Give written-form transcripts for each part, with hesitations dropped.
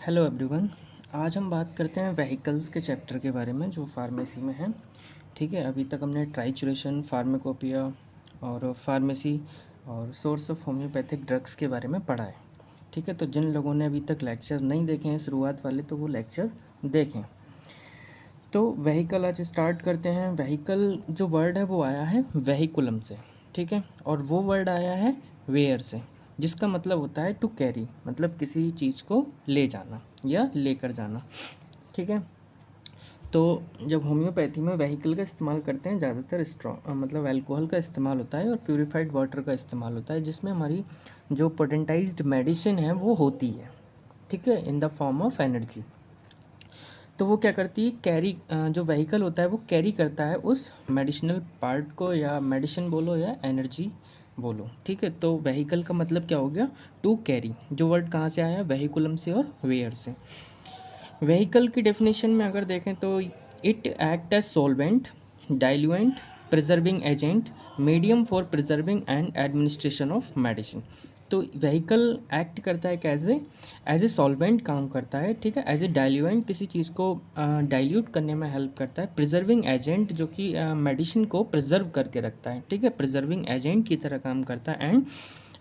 Hello everyone. आज हम बात करते हैं व्हीकल्स के चैप्टर के बारे में जो फार्मेसी में है। ठीक है, अभी तक हमने ट्राइचुरेशन, फार्माकोपिया और फार्मेसी और सोर्स ऑफ होम्योपैथिक ड्रग्स के बारे में पढ़ा है। ठीक है, तो जिन लोगों ने अभी तक लेक्चर नहीं देखे हैं शुरुआत वाले, तो वो लेक्चर देखें। तो व्हीकल आज स्टार्ट करते हैं। व्हीकल जो वर्ड है वो आया है वेहिकुलम से। ठीक है, और वो वर्ड आया है वेयर से, जिसका मतलब होता है टू कैरी, मतलब किसी चीज़ को ले जाना या लेकर जाना। ठीक है, तो जब होम्योपैथी में व्हीकल का इस्तेमाल करते हैं, ज़्यादातर मतलब अल्कोहल का इस्तेमाल होता है और प्यूरिफाइड वाटर का इस्तेमाल होता है, जिसमें हमारी जो पोटेंटाइज्ड मेडिसिन है वो होती है। ठीक है, in the form of energy. तो वो क्या करती है, कैरी, जो व्हीकल होता है वो कैरी करता है उस मेडिसिनल पार्ट को, या मेडिसिन बोलो या एनर्जी बोलो। ठीक है, तो व्हीकल का मतलब क्या हो गया, टू कैरी। जो वर्ड कहाँ से आया, वेहिकुलम से और वेयर से। व्हीकल की डेफिनेशन में अगर देखें तो it act as solvent, diluent, preserving agent, medium for preserving and administration of medicine. तो व्हीकल एक्ट करता है कैसे, एज ए सॉल्वेंट काम करता है। ठीक है, एज ए डाइल्यूएंट किसी चीज़ को डाइल्यूट करने में हेल्प करता है। प्रिजर्विंग एजेंट जो कि मेडिसिन को प्रिजर्व करके रखता है। ठीक है, प्रिजर्विंग एजेंट की तरह काम करता है। एंड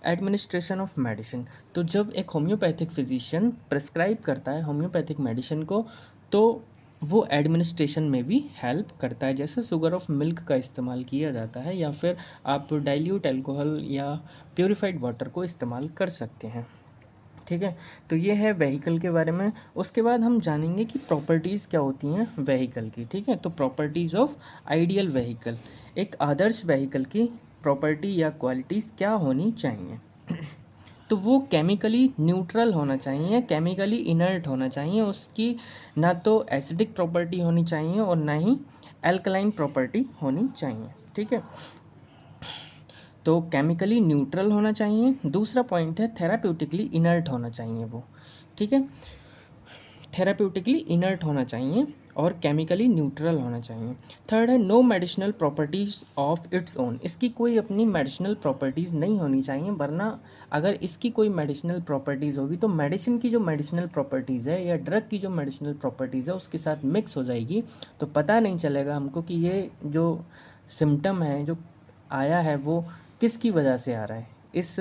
एडमिनिस्ट्रेशन ऑफ मेडिसिन, तो जब एक होम्योपैथिक फिजिशियन प्रेस्क्राइब करता है होम्योपैथिक मेडिसिन को, तो वो एडमिनिस्ट्रेशन में भी हेल्प करता है। जैसे शुगर ऑफ मिल्क का इस्तेमाल किया जाता है, या फिर आप डाइल्यूट अल्कोहल या प्योरीफाइड वाटर को इस्तेमाल कर सकते हैं। ठीक है, तो ये है व्हीकल के बारे में। उसके बाद हम जानेंगे कि प्रॉपर्टीज़ क्या होती हैं व्हीकल की। ठीक है, तो प्रॉपर्टीज़ ऑफ आइडियल व्हीकल, एक आदर्श व्हीकल की प्रॉपर्टी या क्वालिटीज़ क्या होनी चाहिए। तो वो केमिकली न्यूट्रल होना चाहिए, केमिकली इनर्ट होना चाहिए। उसकी ना तो एसिडिक प्रॉपर्टी होनी चाहिए और ना ही एल्कलाइन प्रॉपर्टी होनी चाहिए। ठीक है, तो केमिकली न्यूट्रल होना चाहिए। दूसरा पॉइंट है थेराप्यूटिकली इनर्ट होना चाहिए वो। ठीक है, थेराप्यूटिकली इनर्ट होना चाहिए और केमिकली न्यूट्रल होना चाहिए। थर्ड है no medicinal properties of its own, इसकी कोई अपनी मेडिसिनल प्रॉपर्टीज़ नहीं होनी चाहिए, वरना अगर इसकी कोई मेडिसिनल प्रॉपर्टीज़ होगी तो मेडिसिन की जो मेडिसिनल प्रॉपर्टीज़ है या ड्रग की जो मेडिसिनल प्रॉपर्टीज़ है उसके साथ मिक्स हो जाएगी, तो पता नहीं चलेगा हमको कि ये जो सिम्टम है जो आया है वो किसकी वजह से आ रहा है, इस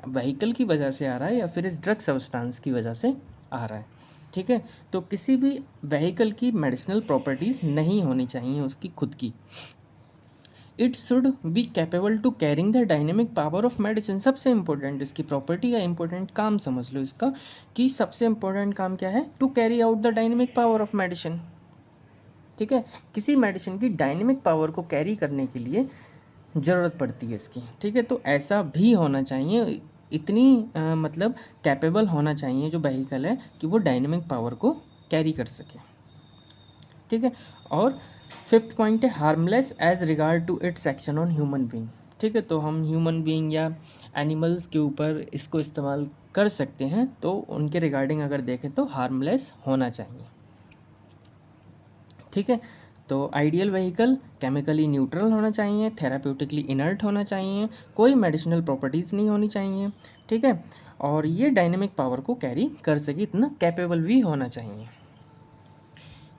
व्हीकल की वजह से आ रहा है या फिर इस ड्रग सब्सटेंस की वजह से आ रहा है। ठीक है, तो किसी भी व्हीकल की मेडिसिनल प्रॉपर्टीज़ नहीं होनी चाहिए उसकी खुद की। It should be capable to carrying the dynamic power of medicine, सबसे इंपॉर्टेंट इसकी प्रॉपर्टी या इंपॉर्टेंट काम समझ लो इसका, कि सबसे इंपॉर्टेंट काम क्या है, to carry out the dynamic power of medicine. ठीक है, किसी मेडिसिन की डायनेमिक पावर को कैरी करने के लिए ज़रूरत पड़ती है इसकी। ठीक है, तो ऐसा भी होना चाहिए, इतनी मतलब कैपेबल होना चाहिए जो व्हीकल है कि वो डायनेमिक पावर को कैरी कर सके। ठीक है, और फिफ्थ पॉइंट है harmless as regard to its action on human being. ठीक है, तो हम ह्यूमन बीइंग या एनिमल्स के ऊपर इसको इस्तेमाल कर सकते हैं, तो उनके रिगार्डिंग अगर देखें तो हार्मलेस होना चाहिए। ठीक है, तो आइडियल व्हीकल केमिकली न्यूट्रल होना चाहिए, थेराप्यूटिकली इनर्ट होना चाहिए, कोई मेडिसिनल प्रॉपर्टीज़ नहीं होनी चाहिए। ठीक है, और ये डायनेमिक पावर को कैरी कर सके, इतना कैपेबल भी होना चाहिए।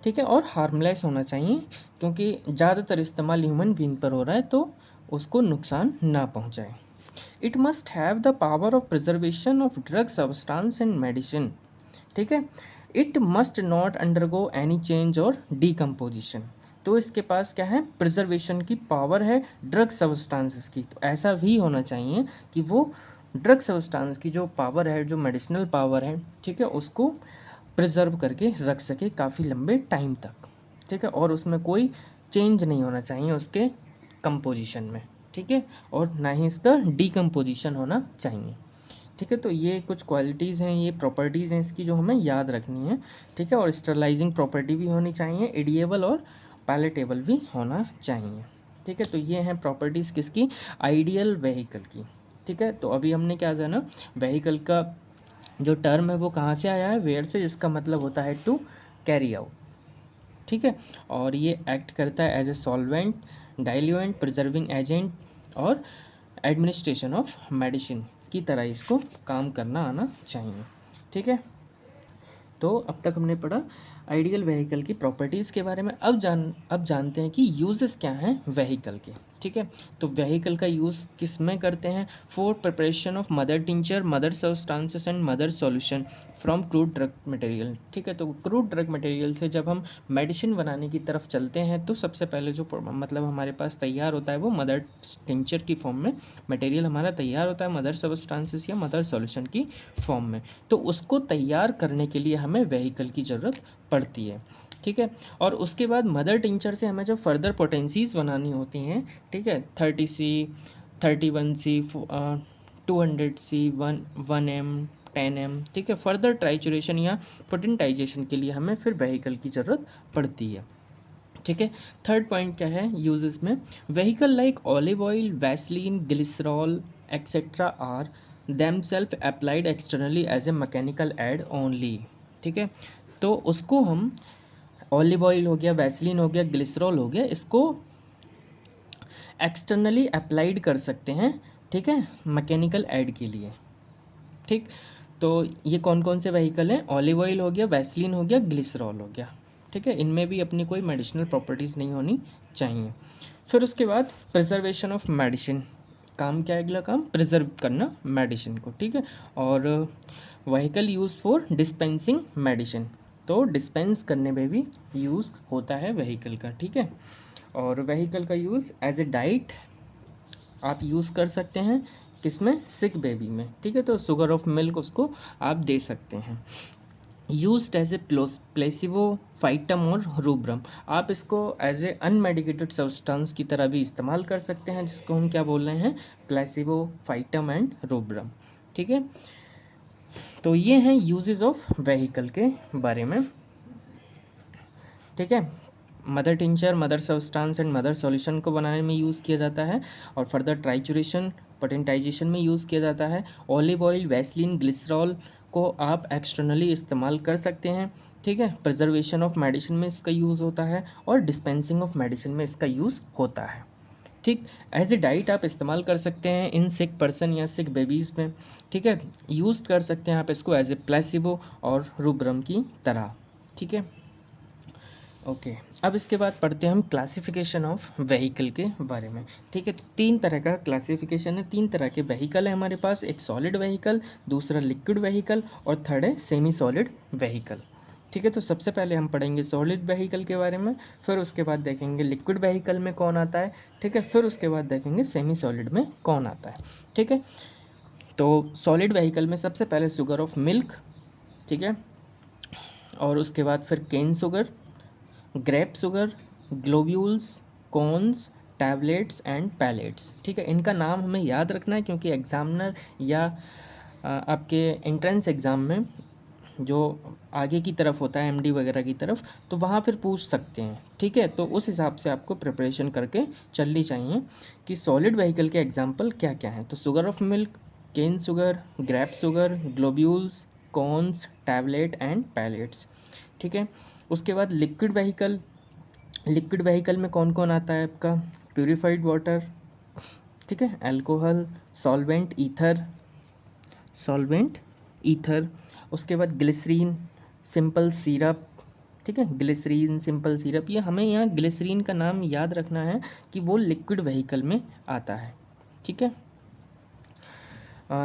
ठीक है, और हार्मलेस होना चाहिए, क्योंकि ज़्यादातर इस्तेमाल ह्यूमन बीइंग पर हो रहा है तो उसको नुकसान ना पहुंचाए। It must have the power of preservation of drug substance and medicine. ठीक है, it must not undergo any change और डीकम्पोजिशन, तो इसके पास क्या है, प्रिजर्वेशन की पावर है ड्रग सब्सटेंसेस की, तो ऐसा भी होना चाहिए कि वो ड्रग सब्सटेंस की जो पावर है, जो मेडिसिनल पावर है, ठीक है, उसको प्रिजर्व करके रख सके काफ़ी लंबे टाइम तक। ठीक है, और उसमें कोई चेंज नहीं होना चाहिए उसके कंपोजिशन में। ठीक है, और ना ही इसका डीकम्पोजिशन होना चाहिए। ठीक है, तो ये कुछ क्वालिटीज़ हैं, ये प्रॉपर्टीज़ हैं इसकी जो हमें याद रखनी है। ठीक है, और स्टरलाइजिंग प्रॉपर्टी भी होनी चाहिए, एडिएबल और पैलेटेबल भी होना चाहिए। ठीक है, तो ये हैं प्रॉपर्टीज़ किसकी, आइडियल व्हीकल की। ठीक है, तो अभी हमने क्या जाना, व्हीकल का जो टर्म है वो कहाँ से आया है, वेयर से, जिसका मतलब होता है टू कैरी आउट। ठीक है, और ये एक्ट करता है as a solvent, diluent, preserving agent और एडमिनिस्ट्रेशन ऑफ मेडिसिन की तरह इसको काम करना आना चाहिए। ठीक है, तो अब तक हमने पढ़ा आइडियल व्हीकल की प्रॉपर्टीज़ के बारे में। अब जानते हैं कि यूजेस क्या हैं व्हीकल के। ठीक है, तो व्हीकल का यूज़ किस में करते हैं? For preparation of mother tincture, mother substances and mother solution from crude drug material. ठीक है, तो क्रूड ड्रग मटेरियल से जब हम मेडिसिन बनाने की तरफ चलते हैं तो सबसे पहले जो मतलब हमारे पास तैयार होता है वो मदर टिंचर की फॉर्म में मटेरियल हमारा तैयार होता है, मदर सब्सटेंसेस या मदर सॉल्यूशन की फॉर्म में। तो उसको तैयार करने के लिए हमें व्हीकल की ज़रूरत पड़ती है। ठीक है, और उसके बाद मदर टिंचर से हमें जब फर्दर पोटेंसीज बनानी होती हैं, ठीक है, 30C, 31C, 200C, 1M, 10M, ठीक है, फर्दर ट्राइचुरेशन या पोटेंटाइजेशन के लिए हमें फिर व्हीकल की ज़रूरत पड़ती है। ठीक है, थर्ड पॉइंट क्या है यूजेस में? Vehicle like olive oil, vaseline, glycerol etcetera are themselves applied externally as a mechanical aid only. ठीक है, तो उसको हम ऑलिव ऑयल हो गया, वैसलीन हो गया, ग्लिसरॉल हो गया, इसको एक्सटर्नली अप्लाइड कर सकते हैं। ठीक है, मैकेनिकल ऐड के लिए। ठीक, तो ये कौन कौन से व्हीकल हैं? ऑलिव ऑयल हो गया, वैसलीन हो गया, ग्लिसरॉल हो गया। ठीक है, इनमें भी अपनी कोई मेडिसिनल प्रॉपर्टीज़ नहीं होनी चाहिए। फिर उसके बाद प्रिजर्वेशन ऑफ मेडिसिन, काम क्या है? अगला काम प्रिजर्व करना मेडिसिन को। ठीक है, और vehicle use for dispensing medicine, तो डिस्पेंस करने में भी यूज़ होता है व्हीकल का। ठीक है, और व्हीकल का यूज़ एज ए डाइट आप यूज़ कर सकते हैं, किसमें? सिक बेबी में। ठीक है, तो शुगर ऑफ मिल्क उसको आप दे सकते हैं। यूज्ड एज ए प्लेसिबो, फाइटम और रूब्रम, आप इसको एज ए अनमेडिकेटेड सब्सटेंस की तरह भी इस्तेमाल कर सकते हैं, जिसको हम क्या बोल रहे हैं? प्लेसिबो, फाइटम एंड रूब्रम। ठीक है, तो ये हैं यूजेस ऑफ व्हीकल के बारे में। ठीक है, mother tincture, mother substance and mother solution को बनाने में यूज़ किया जाता है, और फर्दर ट्राइचुरेशन, पोटेंटाइजेशन में यूज़ किया जाता है। ऑलिव ऑयल, वैसलीन, ग्लिसरॉल को आप एक्सटर्नली इस्तेमाल कर सकते हैं। ठीक है, प्रिजर्वेशन ऑफ मेडिसिन में इसका यूज़ होता है, और डिस्पेंसिंग ऑफ मेडिसिन में इसका यूज़ होता है। ठीक, एज ए डाइट आप इस्तेमाल कर सकते हैं इन सिक पर्सन या सिक बेबीज़ में। ठीक है, यूज़ कर सकते हैं आप इसको एज ए प्लेसिबो और रूब्रम की तरह। ठीक है, ओके, अब इसके बाद पढ़ते हैं हम क्लासिफिकेशन ऑफ व्हीकल के बारे में। ठीक है, तो तीन तरह का क्लासिफिकेशन है, तीन तरह के व्हीकल है हमारे पास। एक सॉलिड व्हीकल, दूसरा लिक्विड व्हीकल, और थर्ड है सेमी सॉलिड व्हीकल। ठीक है, तो सबसे पहले हम पढ़ेंगे सॉलिड व्हीकल के बारे में, फिर उसके बाद देखेंगे लिक्विड व्हीकल में कौन आता है। ठीक है, फिर उसके बाद देखेंगे सेमी सॉलिड में कौन आता है। ठीक है, तो सॉलिड व्हीकल में सबसे पहले शुगर ऑफ मिल्क, ठीक है, और उसके बाद फिर cane sugar, grape sugar, globules, cones, tablets and pellets. ठीक है, इनका नाम हमें याद रखना है, क्योंकि एग्जामिनर या आपके एंट्रेंस एग्ज़ाम में जो आगे की तरफ होता है एमडी वगैरह की तरफ, तो वहाँ फिर पूछ सकते हैं। ठीक है, तो उस हिसाब से आपको प्रिपरेशन करके चलनी चाहिए कि सॉलिड व्हीकल के एग्जाम्पल क्या क्या हैं। तो sugar of milk, cane sugar, grape sugar, globules, cones, tablet and pellets. ठीक है, उसके बाद लिक्विड व्हीकल, लिक्विड व्हीकल में कौन कौन आता है आपका? प्यूरिफाइड वाटर, ठीक है, alcohol, solvent, ether, solvent, ether, उसके बाद ग्लिसरीन, सिंपल सिरप। ठीक है, ग्लिसरीन, सिंपल सिरप, ये हमें यहाँ ग्लिसरीन का नाम याद रखना है कि वो लिक्विड व्हीकल में आता है। ठीक है,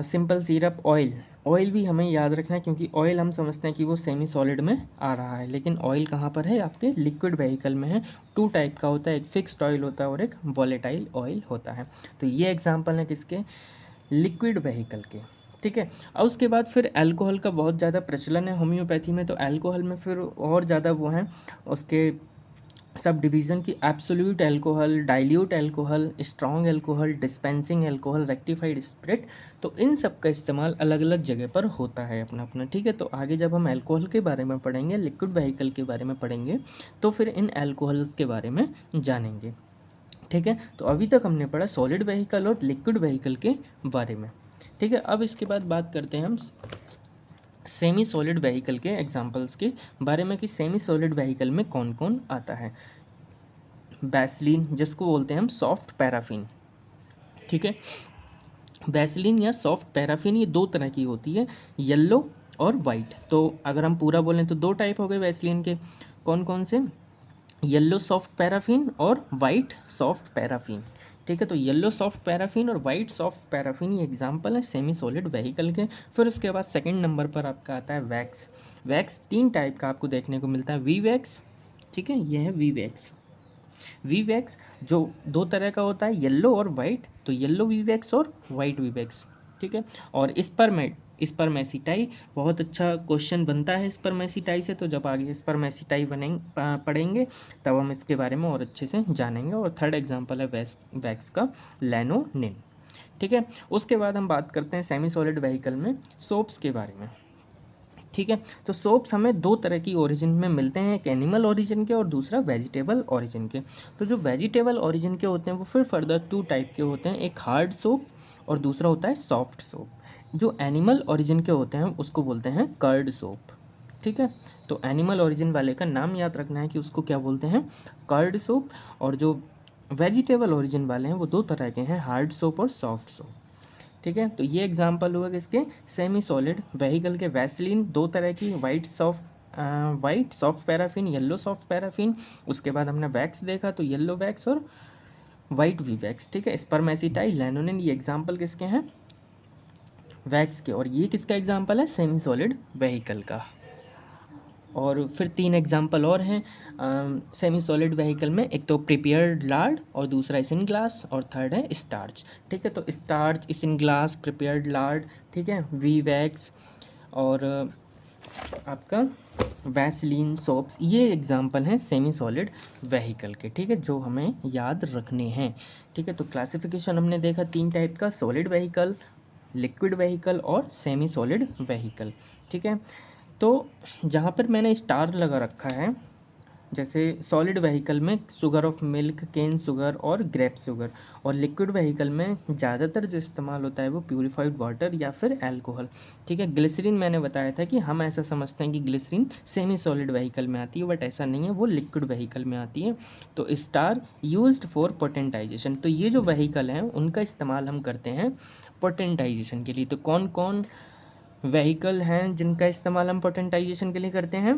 सिंपल सिरप, ऑयल, ऑयल भी हमें याद रखना है, क्योंकि ऑयल हम समझते हैं कि वो सेमी सॉलिड में आ रहा है, लेकिन ऑयल कहाँ पर है? आपके लिक्विड व्हीकल में है। टू टाइप का होता है, एक फिक्स्ड ऑयल होता है और एक वॉलेटाइल ऑयल होता है। तो ये एग्जांपल है किसके? लिक्विड व्हीकल के। ठीक है, और उसके बाद फिर अल्कोहल का बहुत ज़्यादा प्रचलन है होम्योपैथी में, तो अल्कोहल में फिर और ज़्यादा वो हैं उसके सब डिवीज़न की absolute alcohol, dilute alcohol, strong alcohol, dispensing alcohol, rectified spirit. तो इन सब का इस्तेमाल अलग अलग जगह पर होता है अपना अपना। ठीक है, तो आगे जब हम अल्कोहल के बारे में पढ़ेंगे, लिक्विड व्हीकल के बारे में पढ़ेंगे, तो फिर इन अल्कोहल्स के बारे में जानेंगे। ठीक है, तो अभी तक हमने पढ़ा सॉलिड व्हीकल और लिक्विड व्हीकल के बारे में। ठीक है, अब इसके बाद बात करते हैं हम सेमी सॉलिड व्हीकल के एग्जांपल्स के बारे में, कि सेमी सॉलिड व्हीकल में कौन कौन आता है। वैसलीन, जिसको बोलते हैं हम सॉफ्ट पैराफिन। ठीक है, वैसलीन या सॉफ्ट पैराफिन ये दो तरह की होती है, येलो और वाइट। तो अगर हम पूरा बोलें तो दो टाइप हो गए वैसलीन के, कौन कौन से, येलो सॉफ्ट पैराफिन और वाइट सॉफ्ट पैराफिन। ठीक है, तो येलो सॉफ्ट पैराफिन और वाइट सॉफ्ट पैराफिन ये एग्जांपल है सेमी सॉलिड व्हीकल के। फिर उसके बाद सेकंड नंबर पर आपका आता है वैक्स। वैक्स तीन टाइप का आपको देखने को मिलता है, वी वैक्स, ठीक है, ये है वी वैक्स। वी वैक्स जो दो तरह का होता है, येलो और वाइट, तो येलो वी वैक्स और वाइट वी वैक्स। ठीक है, और स्पर्मेसिटाई बहुत अच्छा क्वेश्चन बनता है स्पर्मेसिटाई से, तो जब आगे स्पर्मेसिटाई पढ़ेंगे तब हम इसके बारे में और अच्छे से जानेंगे। और थर्ड एग्जांपल है वैक्स का लैनोनिन। ठीक है, उसके बाद हम बात करते हैं सेमी सॉलिड व्हीकल में सोप्स के बारे में। ठीक है, तो सोप्स हमें दो तरह की ओरिजिन में मिलते हैं, एक एनिमल ओरिजिन के और दूसरा वेजिटेबल ओरिजिन के। तो जो वेजिटेबल ओरिजिन के होते हैं वो फिर फर्दर टू टाइप के होते हैं, एक हार्ड सोप और दूसरा होता है सॉफ्ट सोप। जो एनिमल ओरिजिन के होते हैं उसको बोलते हैं कर्ड सोप। ठीक है, तो एनिमल ओरिजिन वाले का नाम याद रखना है कि उसको क्या बोलते हैं, कर्ड सोप। और जो वेजिटेबल ओरिजिन वाले हैं वो दो तरह के हैं, हार्ड सोप और सॉफ्ट सोप। ठीक है, तो ये एग्जांपल हुआ किसके, सेमी सॉलिड व्हीकल के। वैसलीन दो तरह की, white soft paraffin, yellow soft paraffin. उसके बाद हमने वैक्स देखा तो येलो वैक्स और वाइट वी वैक्स। ठीक है, स्पर्मेसिटाई, लैनोनिन, ये एग्जांपल किसके हैं, वैक्स के। और ये किसका एग्जांपल है, सेमी सॉलिड व्हीकल का। और फिर तीन एग्जांपल और हैं सेमी सॉलिड व्हीकल में, एक तो प्रिपेयर्ड लार्ड और दूसरा इसिनग्लास और थर्ड है स्टार्च। ठीक है, तो स्टार्च, इसिनग्लास, प्रिपेयर्ड लार्ड, ठीक है, वी वैक्स और आपका वैसलीन, सोप्स, ये एग्जांपल हैं सेमी सॉलिड व्हीकल के। ठीक है, जो हमें याद रखने हैं। ठीक है, तो क्लासिफिकेशन हमने देखा तीन टाइप का, सॉलिड व्हीकल, लिक्विड व्हीकल और सेमी सॉलिड व्हीकल। ठीक है, तो जहाँ पर मैंने स्टार लगा रखा है, जैसे सॉलिड व्हीकल में sugar of milk, cane sugar और ग्रेप शुगर, और लिक्विड व्हीकल में ज़्यादातर जो इस्तेमाल होता है वो प्यूरिफाइड वाटर या फिर अल्कोहल। ठीक है, ग्लिसरीन मैंने बताया था कि हम ऐसा समझते हैं कि ग्लिसरीन सेमी सॉलिड व्हीकल में आती है, बट ऐसा नहीं है, वो लिक्विड व्हीकल में आती है। तो स्टार यूज्ड फॉर पोटेंटाइजेशन, तो ये जो व्हीकल हैं उनका इस्तेमाल हम करते हैं पोटेंटाइजेशन के लिए। तो कौन कौन व्हीकल हैं जिनका इस्तेमाल हम पोटेंटाइजेशन के लिए करते हैं,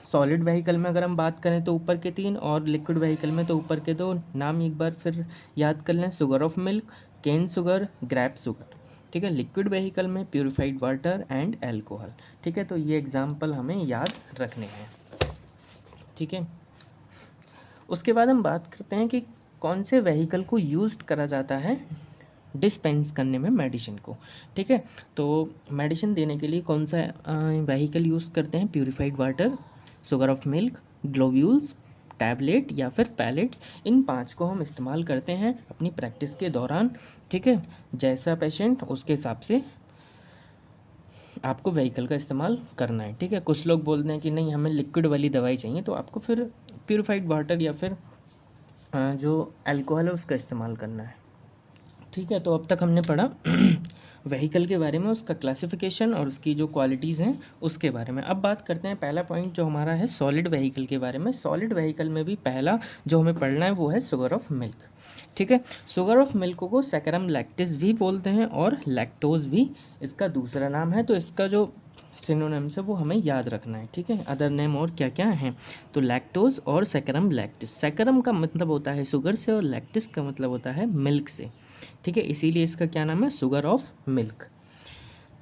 सॉलिड व्हीकल में अगर हम बात करें तो ऊपर के तीन, और लिक्विड व्हीकल में तो ऊपर के दो। नाम एक बार फिर याद कर लें, sugar of milk, cane sugar, grape sugar. ठीक है, लिक्विड व्हीकल में प्यूरिफाइड वाटर एंड अल्कोहल। ठीक है, तो ये एग्जांपल हमें याद रखने हैं। ठीक है, उसके बाद हम बात करते हैं कि कौन से व्हीकल को यूज़ करा जाता है डिस्पेंस करने में मेडिसिन को। ठीक है, तो मेडिसिन देने के लिए कौन सा व्हीकल यूज़ करते हैं, purified water, sugar of milk, globules, tablet या फिर पैलेट्स। इन पांच को हम इस्तेमाल करते हैं अपनी प्रैक्टिस के दौरान। ठीक है, जैसा पेशेंट उसके हिसाब से आपको व्हीकल का इस्तेमाल करना है। ठीक है, कुछ लोग बोलते हैं कि नहीं हमें लिक्विड वाली दवाई चाहिए, तो आपको फिर प्यूरिफाइड वाटर या फिर जो अल्कोहल है उसका इस्तेमाल करना है। ठीक है, तो अब तक हमने पढ़ा व्हीकल के बारे में, उसका क्लासिफिकेशन और उसकी जो क्वालिटीज़ हैं उसके बारे में। अब बात करते हैं पहला पॉइंट जो हमारा है सॉलिड व्हीकल के बारे में। सॉलिड व्हीकल में भी पहला जो हमें पढ़ना है वो है शुगर ऑफ मिल्क। ठीक है, शुगर ऑफ मिल्क को सैकरम लैक्टिस भी बोलते हैं और लैक्टोज भी इसका दूसरा नाम है। तो इसका जो सिनोनिम्स है वो हमें याद रखना है। ठीक है, अदर नेम और क्या क्या हैं, तो लैक्टोज और सैकरम लैक्टिस। सैकरम का मतलब होता है शुगर से और लैक्टिस का मतलब होता है मिल्क से। ठीक है, इसीलिए इसका क्या नाम है, शुगर ऑफ मिल्क।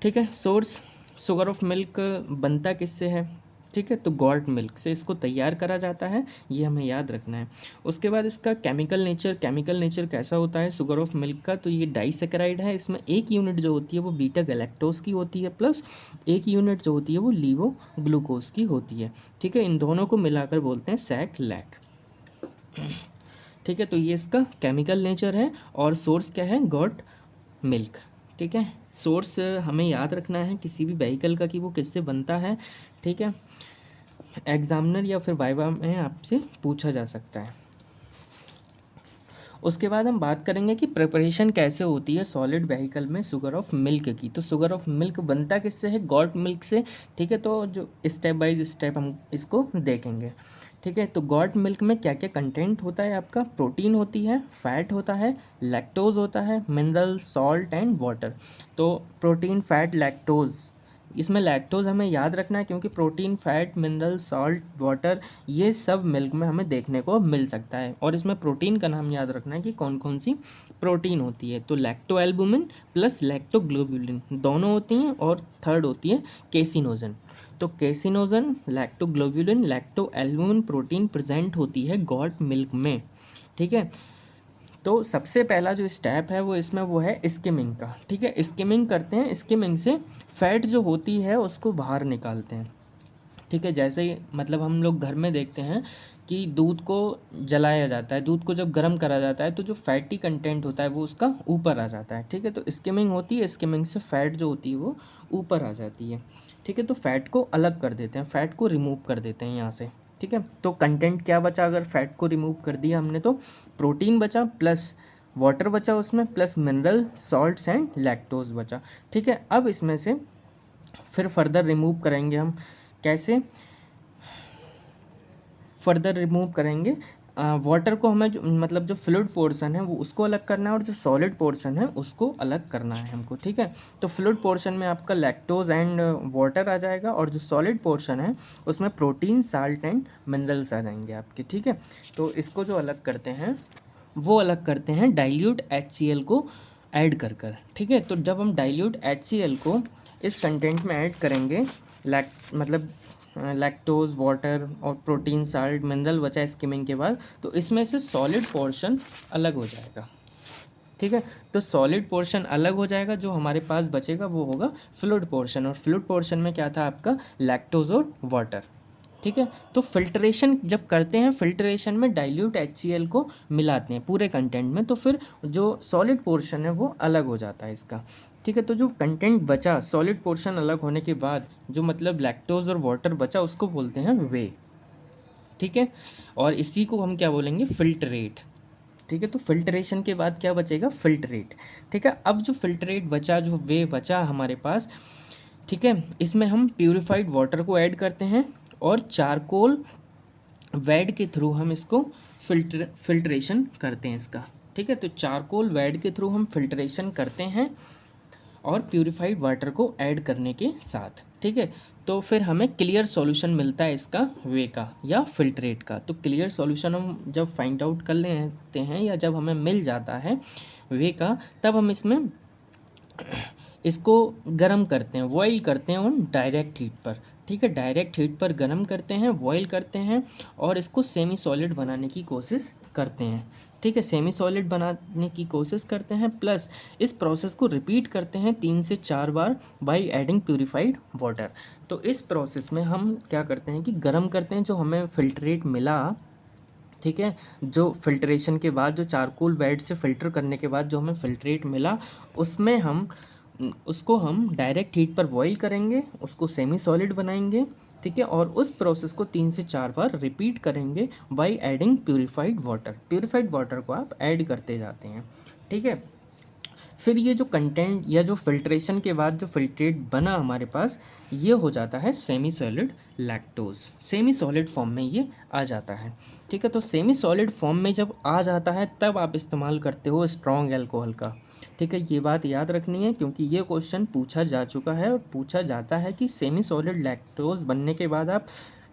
ठीक है, सोर्स शुगर ऑफ मिल्क बनता किससे है, ठीक है, तो गॉट मिल्क से इसको तैयार करा जाता है, ये हमें याद रखना है। उसके बाद इसका केमिकल नेचर कैसा होता है शुगर ऑफ मिल्क का, तो ये डाइसेकेराइड है। इसमें एक यूनिट जो होती है वो बीटा गैलेक्टोज की होती है, प्लस एक यूनिट जो होती है वो लीवो ग्लूकोज की होती है। ठीक है, इन दोनों को मिलाकर बोलते हैं सैक लैक। ठीक है, तो ये इसका केमिकल नेचर है। और सोर्स क्या है, गॉट मिल्क। ठीक है, सोर्स हमें याद रखना है किसी भी व्हीकल का कि वो किससे बनता है। ठीक है, एग्जामिनर या फिर वाइवा में आपसे पूछा जा सकता है। उसके बाद हम बात करेंगे कि प्रिपरेशन कैसे होती है सॉलिड व्हीकल में शुगर ऑफ मिल्क की। तो शुगर ऑफ मिल्क बनता किससे है, गॉट मिल्क से। ठीक है, तो जो स्टेप बाय स्टेप हम इसको देखेंगे। ठीक है, तो गॉट मिल्क में क्या क्या कंटेंट होता है आपका, प्रोटीन होती है, फैट होता है, लैक्टोज होता है, मिनरल, सॉल्ट एंड वाटर। तो प्रोटीन, फैट, लैक्टोज इसमें लैक्टोज हमें याद रखना है क्योंकि protein, fat, mineral, salt, water ये सब मिल्क में हमें देखने को मिल सकता है। और इसमें प्रोटीन का नाम याद रखना है कि कौन कौन सी प्रोटीन होती है। तो लैक्टोएल्बुमिन प्लस लैक्टोग्लोबुलिन दोनों होती हैं, और थर्ड होती है केसिनोजन। तो केसिनोजन, लैक्टोग्लोबुलिन, लैक्टोएल्बुमिन प्रोटीन प्रेजेंट होती है गॉट मिल्क में। ठीक है, तो सबसे पहला जो स्टेप है वो इसमें वो है स्किमिंग का। ठीक है, स्किमिंग करते हैं, स्किमिंग से फैट जो होती है उसको बाहर निकालते हैं। ठीक है, जैसे ही मतलब हम लोग घर में देखते हैं कि दूध को जलाया जाता है, दूध को जब गर्म करा जाता है तो जो फैटी कंटेंट होता है वो उसका ऊपर आ जाता है। ठीक है, तो स्किमिंग होती है, स्किमिंग से फैट जो होती है वो ऊपर आ जाती है। ठीक है, तो फैट को अलग कर देते हैं, फैट को रिमूव कर देते हैं यहाँ से। ठीक है, तो कंटेंट क्या बचा, अगर फैट को रिमूव कर दिया हमने तो प्रोटीन बचा प्लस वाटर बचा उसमें, plus mineral, salts and lactose बचा। ठीक है, अब इसमें से फिर फर्दर रिमूव करेंगे हम। कैसे फर्दर रिमूव करेंगे, वाटर को हमें जो मतलब जो फ्लूइड पोर्शन है वो उसको अलग करना है, और जो सॉलिड पोर्शन है उसको अलग करना है हमको। ठीक है, तो फ्लूइड पोर्शन में आपका लैक्टोज एंड वाटर आ जाएगा, और जो सॉलिड पोर्शन है उसमें प्रोटीन, साल्ट एंड मिनरल्स आ जाएंगे आपके। ठीक है, तो इसको जो अलग करते हैं वो अलग करते हैं डाइल्यूट HCl को ऐड कर कर। ठीक है, तो जब हम डाइल्यूट HCl को इस कंटेंट में ऐड करेंगे, मतलब लैक्टोज, वाटर और प्रोटीन, साल्ट, मिनरल बचा स्किमिंग के बाद, तो इसमें से सॉलिड पोर्शन अलग हो जाएगा। ठीक है, तो सॉलिड पोर्शन अलग हो जाएगा, जो हमारे पास बचेगा वो होगा फ्लूइड पोर्शन, और फ्लूइड पोर्शन में क्या था आपका लैक्टोज और वाटर। ठीक है, तो फिल्ट्रेशन जब करते हैं, फिल्ट्रेशन में डाइल्यूट HCl को मिलाते हैं पूरे कंटेंट में, तो फिर जो सॉलिड पोर्शन है वो अलग हो जाता है इसका। ठीक है, तो जो कंटेंट बचा सॉलिड पोर्शन अलग होने के बाद, जो मतलब लैक्टोज और वाटर बचा, उसको बोलते हैं वे। ठीक है, और इसी को हम क्या बोलेंगे, फिल्ट्रेट। ठीक है, तो फिल्ट्रेशन के बाद क्या बचेगा, फिल्ट्रेट। ठीक है, अब जो फिल्ट्रेट बचा, जो वे बचा हमारे पास, ठीक है, इसमें हम प्यूरिफाइड वाटर को ऐड करते हैं, और चारकोल वैड के थ्रू हम इसको फिल्ट्रेशन करते हैं इसका। ठीक है, तो चारकोल वैड के थ्रू हम फिल्ट्रेशन करते हैं, और प्यूरिफाइड वाटर को ऐड करने के साथ। ठीक है, तो फिर हमें क्लियर सॉल्यूशन मिलता है इसका वे का या फिल्ट्रेट का। तो क्लियर सॉल्यूशन हम जब फाइंड आउट कर लेते हैं, या जब हमें मिल जाता है वे का, तब हम इसमें इसको गरम करते हैं, बॉईल करते हैं ऑन डायरेक्ट हीट पर। ठीक है, डायरेक्ट हीट पर गरम करते हैं, बॉईल करते हैं, और इसको सेमी सॉलिड बनाने की कोशिश करते हैं। ठीक है, सेमी सॉलिड बनाने की कोशिश करते हैं, प्लस इस प्रोसेस को रिपीट करते हैं 3 से 4 बार बाय एडिंग प्यूरिफाइड वाटर। तो इस प्रोसेस में हम क्या करते हैं कि गर्म करते हैं जो हमें फिल्ट्रेट मिला। ठीक है, जो फिल्ट्रेशन के बाद, जो चारकोल बेड से फ़िल्टर करने के बाद जो हमें फिल्ट्रेट मिला, उसमें हम उसको हम डायरेक्ट हीट पर बॉईल करेंगे, उसको सेमी सॉलिड बनाएंगे। ठीक है, और उस प्रोसेस को 3 से 4 बार रिपीट करेंगे by adding purified water. Purified water को आप ऐड करते जाते हैं। ठीक है, फिर ये जो कंटेंट या जो फिल्ट्रेशन के बाद जो फिल्ट्रेट बना हमारे पास, ये हो जाता है semi solid lactose. Semi solid form में ये आ जाता है। ठीक है, तो सेमी सॉलिड फॉर्म में जब आ जाता है तब आप इस्तेमाल करते हो स्ट्रॉन्ग अल्कोहल का। ठीक है, ये बात याद रखनी है क्योंकि ये क्वेश्चन पूछा जा चुका है, और पूछा जाता है कि सेमी सॉलिड लैक्टोज बनने के बाद आप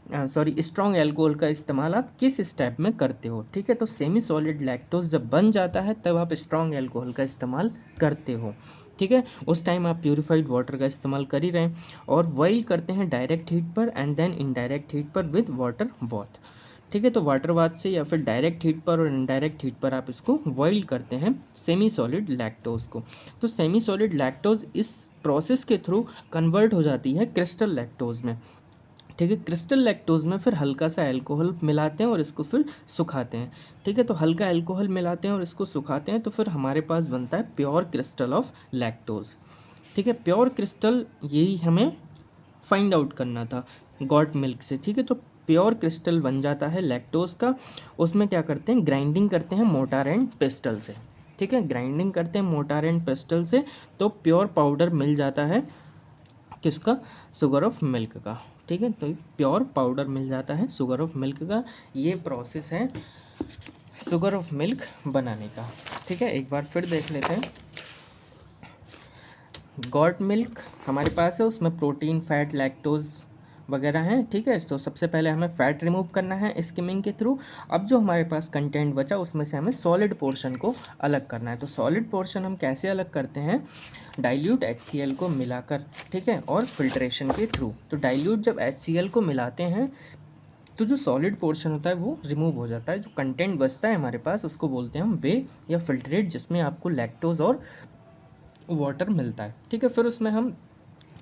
स्ट्रॉन्ग अल्कोहल का इस्तेमाल आप किस स्टेप में करते हो। ठीक है, तो सेमी सॉलिड लैक्टोज जब बन जाता है तब आप स्ट्रॉन्ग अल्कोहल का इस्तेमाल करते हो। ठीक है, उस टाइम आप प्यूरिफाइड वाटर का इस्तेमाल कर ही रहे हैं, और बॉईल करते हैं डायरेक्ट हीट पर एंड देन इनडायरेक्ट हीट पर विद वाटर बाथ। ठीक है, तो वाटर बाथ से या फिर डायरेक्ट हीट पर और इनडायरेक्ट हीट पर आप इसको बॉईल करते हैं सेमी सॉलिड लैक्टोज को। तो सेमी सॉलिड लैक्टोज इस प्रोसेस के थ्रू कन्वर्ट हो जाती है क्रिस्टल लैक्टोज में। ठीक है, क्रिस्टल लैक्टोज में फिर हल्का सा अल्कोहल मिलाते हैं और इसको फिर सुखाते हैं। ठीक है, तो हल्का अल्कोहल मिलाते हैं और इसको सुखाते हैं, तो फिर हमारे पास बनता है प्योर क्रिस्टल ऑफ लैक्टोज। ठीक है, प्योर क्रिस्टल यही हमें फाइंड आउट करना था गॉट मिल्क से। ठीक है, तो प्योर क्रिस्टल बन जाता है लैक्टोज का। उसमें क्या करते हैं, ग्राइंडिंग करते हैं मोटार एंड पेस्टल से। ठीक है, ग्राइंडिंग करते हैं मोटार एंड पेस्टल से, तो प्योर पाउडर मिल जाता है किसका, शुगर ऑफ मिल्क का। ठीक है, तो प्योर पाउडर मिल जाता है शुगर ऑफ मिल्क का। ये प्रोसेस है शुगर ऑफ मिल्क बनाने का। ठीक है, एक बार फिर देख लेते हैं। गॉट मिल्क हमारे पास है, उसमें प्रोटीन, फैट, लैक्टोज वगैरह हैं, ठीक है। तो सबसे पहले हमें फ़ैट रिमूव करना है स्किमिंग के थ्रू। अब जो हमारे पास कंटेंट बचा उसमें से हमें सॉलिड पोर्शन को अलग करना है। तो सॉलिड पोर्शन हम कैसे अलग करते हैं? डाइल्यूट HCl को मिलाकर, ठीक है, और फिल्ट्रेशन के थ्रू। तो डाइल्यूट जब HCl को मिलाते हैं तो जो सॉलिड पोर्शन होता है वो रिमूव हो जाता है। जो कंटेंट बचता है हमारे पास उसको बोलते हैं हम वे या फिल्ट्रेट, जिसमें आपको लैक्टोज और वाटर मिलता है, ठीक है। फिर उसमें हम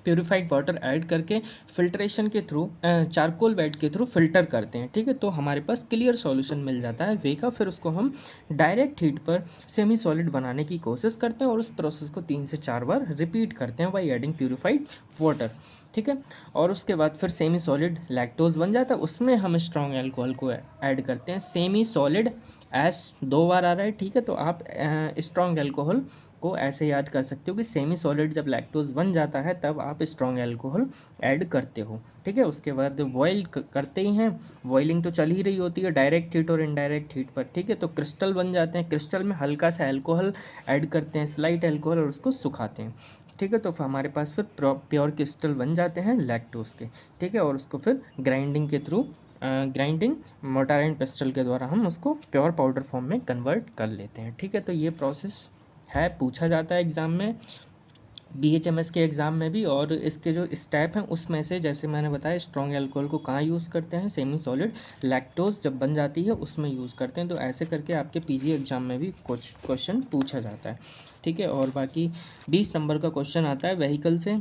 प्योरीफाइड वाटर ऐड करके फिल्ट्रेशन के थ्रू, चारकोल वेट के थ्रू फिल्टर करते हैं, ठीक है। तो हमारे पास क्लियर सॉल्यूशन मिल जाता है वे का। फिर उसको हम डायरेक्ट हीट पर सेमी सॉलिड बनाने की कोशिश करते हैं और उस प्रोसेस को 3 से 4 बार रिपीट करते हैं बाई एडिंग प्योरीफाइड वाटर, ठीक है। और उसके बाद फिर सेमी सॉलिड लैक्टोज बन जाता है, उसमें हम स्ट्रॉन्ग एल्कोहल को ऐड करते हैं। सेमी सॉलिड एस 2 बार आ रहा है, ठीक है। तो आप स्ट्रॉन्ग एल्कोहल को ऐसे याद कर सकते हो कि सेमी सॉलिड जब लैक्टोज बन जाता है तब आप स्ट्रॉन्ग एल्कोहल ऐड करते हो, ठीक है। उसके बाद बॉयल करते ही हैं, बॉइलिंग तो चल ही रही होती है डायरेक्ट हीट और इनडायरेक्ट हीट पर, ठीक है। तो क्रिस्टल बन जाते हैं, क्रिस्टल में हल्का सा एल्कोहल ऐड करते हैं, स्लाइट एल्कोहल, और उसको सुखाते हैं, ठीक है। तो हमारे पास फिर प्योर क्रिस्टल बन जाते हैं लैक्टोज के, ठीक है। और उसको फिर ग्राइंडिंग के through, grinding motor and pastel के द्वारा हम उसको प्योर पाउडर फॉर्म में कन्वर्ट कर लेते हैं, ठीक है। तो ये प्रोसेस है, पूछा जाता है एग्ज़ाम में, BHMS के एग्ज़ाम में भी। और इसके जो स्टेप हैं उसमें से जैसे मैंने बताया, स्ट्रॉन्ग एल्कोहल को कहाँ यूज़ करते हैं? सेमी सॉलिड लैक्टोज जब बन जाती है उसमें यूज़ करते हैं। तो ऐसे करके आपके PG एग्ज़ाम में भी कुछ क्वेश्चन पूछा जाता है, ठीक है। और बाकी 20 नंबर का क्वेश्चन आता है व्हीकल से,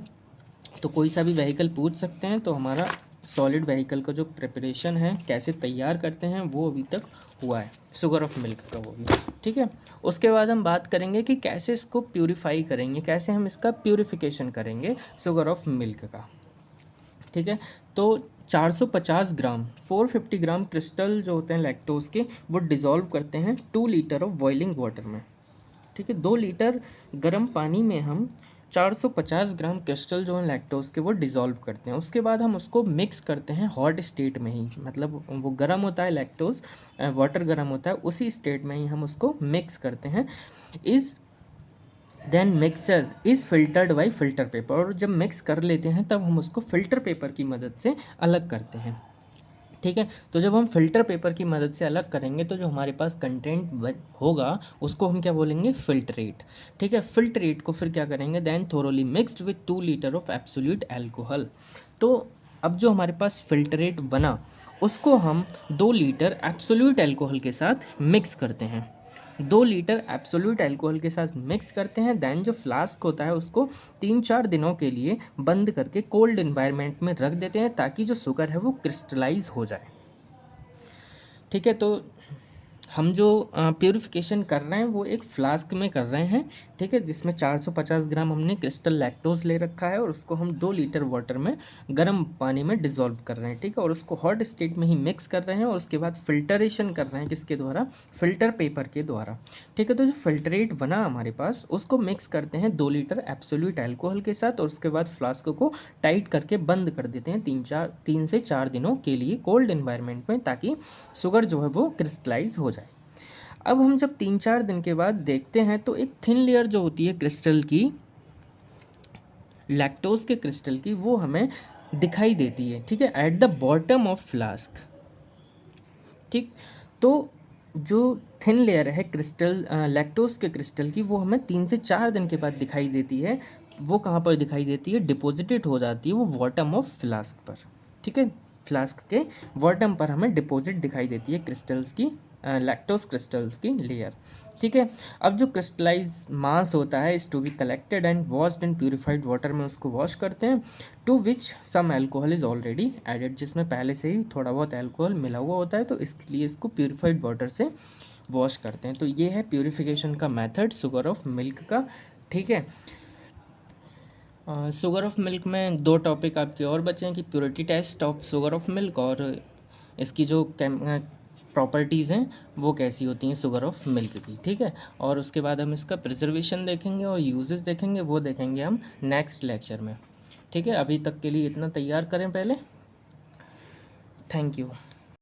तो कोई सा भी व्हीकल पूछ सकते हैं। तो हमारा सॉलिड व्हीकल का जो प्रिपरेशन है, कैसे तैयार करते हैं, वो अभी तक हुआ है, शुगर ऑफ मिल्क का, वो भी, ठीक है। उसके बाद हम बात करेंगे कि कैसे इसको प्यूरिफाई करेंगे, कैसे हम इसका प्यूरिफिकेशन करेंगे शुगर ऑफ मिल्क का, ठीक है। तो 450 ग्राम 450 ग्राम क्रिस्टल जो होते हैं लैक्टोज के, वो डिज़ोल्व करते हैं 2 लीटर ऑफ बॉइलिंग वाटर में, ठीक है। 2 लीटर गर्म पानी में हम 450 ग्राम क्रिस्टल जो है लैक्टोज के वो डिज़ोल्व करते हैं। उसके बाद हम उसको मिक्स करते हैं हॉट स्टेट में ही, मतलब वो गर्म होता है लैक्टोज, वाटर गर्म होता है, उसी स्टेट में ही हम उसको मिक्स करते हैं। Is then mixer is filtered by filter paper, और जब मिक्स कर लेते हैं तब हम उसको फिल्टर पेपर की मदद से अलग करते हैं, ठीक है। तो जब हम फिल्टर पेपर की मदद से अलग करेंगे तो जो हमारे पास कंटेंट होगा उसको हम क्या बोलेंगे? फिल्ट्रेट, ठीक है। फिल्ट्रेट को फिर क्या करेंगे? Then thoroughly mixed with 2 litre of absolute alcohol. तो अब जो हमारे पास फिल्ट्रेट बना उसको हम 2 लीटर एब्सोल्यूट एल्कोहल के साथ मिक्स करते हैं, 2 लीटर एब्सोल्यूट एल्कोहल के साथ मिक्स करते हैं। दैन जो फ्लास्क होता है उसको 3-4 दिनों के लिए बंद करके कोल्ड इन्वायरमेंट में रख देते हैं ताकि जो शुगर है वो क्रिस्टलाइज हो जाए, ठीक है। तो हम जो प्यूरिफिकेशन कर रहे हैं वो एक फ्लास्क में कर रहे हैं, ठीक है, जिसमें 450 ग्राम हमने क्रिस्टल लैक्टोज ले रखा है और उसको हम 2 लीटर वाटर में गर्म पानी में डिज़ोल्व कर रहे हैं, ठीक है। और उसको हॉट स्टेट में ही मिक्स कर रहे हैं और उसके बाद फिल्टरेशन कर रहे हैं, किसके द्वारा? फिल्टर पेपर के द्वारा, ठीक है। तो जो फिल्ट्रेट बना हमारे पास उसको मिक्स करते हैं 2 लीटर एब्सोल्यूट एल्कोहल के साथ और उसके बाद फ्लास्क को टाइट करके बंद कर देते हैं 3 से 4 दिनों के लिए कोल्ड इन्वायरमेंट में, ताकि शुगर जो है वो क्रिस्टलाइज हो जाए। अब हम जब 3-4 दिन के बाद देखते हैं तो एक थिन लेयर जो होती है क्रिस्टल की, लैक्टोज के क्रिस्टल की, वो हमें दिखाई देती है, ठीक है, at the bottom of flask, ठीक। तो जो थिन लेयर है क्रिस्टल, लैक्टोज के क्रिस्टल की, वो हमें 3 से 4 दिन के बाद दिखाई देती है। वो कहाँ पर दिखाई देती है? डिपॉजिटेड हो जाती है वो बॉटम ऑफ फ्लास्क पर, ठीक है। फ्लास्क के बॉटम पर हमें डिपॉजिट दिखाई देती है क्रिस्टल्स की, लैक्टोज क्रिस्टल्स की लेयर, ठीक है। अब जो क्रिस्टलाइज मास होता है is to be collected and washed in purified water में उसको वॉश करते हैं, to which some alcohol is already added, जिसमें पहले से ही थोड़ा बहुत एल्कोहल मिला हुआ होता है, तो इसलिए इसको प्यूरिफाइड वाटर से वॉश करते हैं। तो ये है प्यूरिफिकेशन का मेथड शुगर ऑफ मिल्क का, ठीक है। शुगर ऑफ मिल्क में 2 टॉपिक आपके और बचे हैं कि purity test of sugar of milk और इसकी जो प्रॉपर्टीज़ हैं वो कैसी होती हैं शुगर ऑफ मिल्क की, ठीक है। और उसके बाद हम इसका प्रिजर्वेशन देखेंगे और यूजेस देखेंगे, वो देखेंगे हम नेक्स्ट लेक्चर में, ठीक है। अभी तक के लिए इतना तैयार करें पहले। Thank you.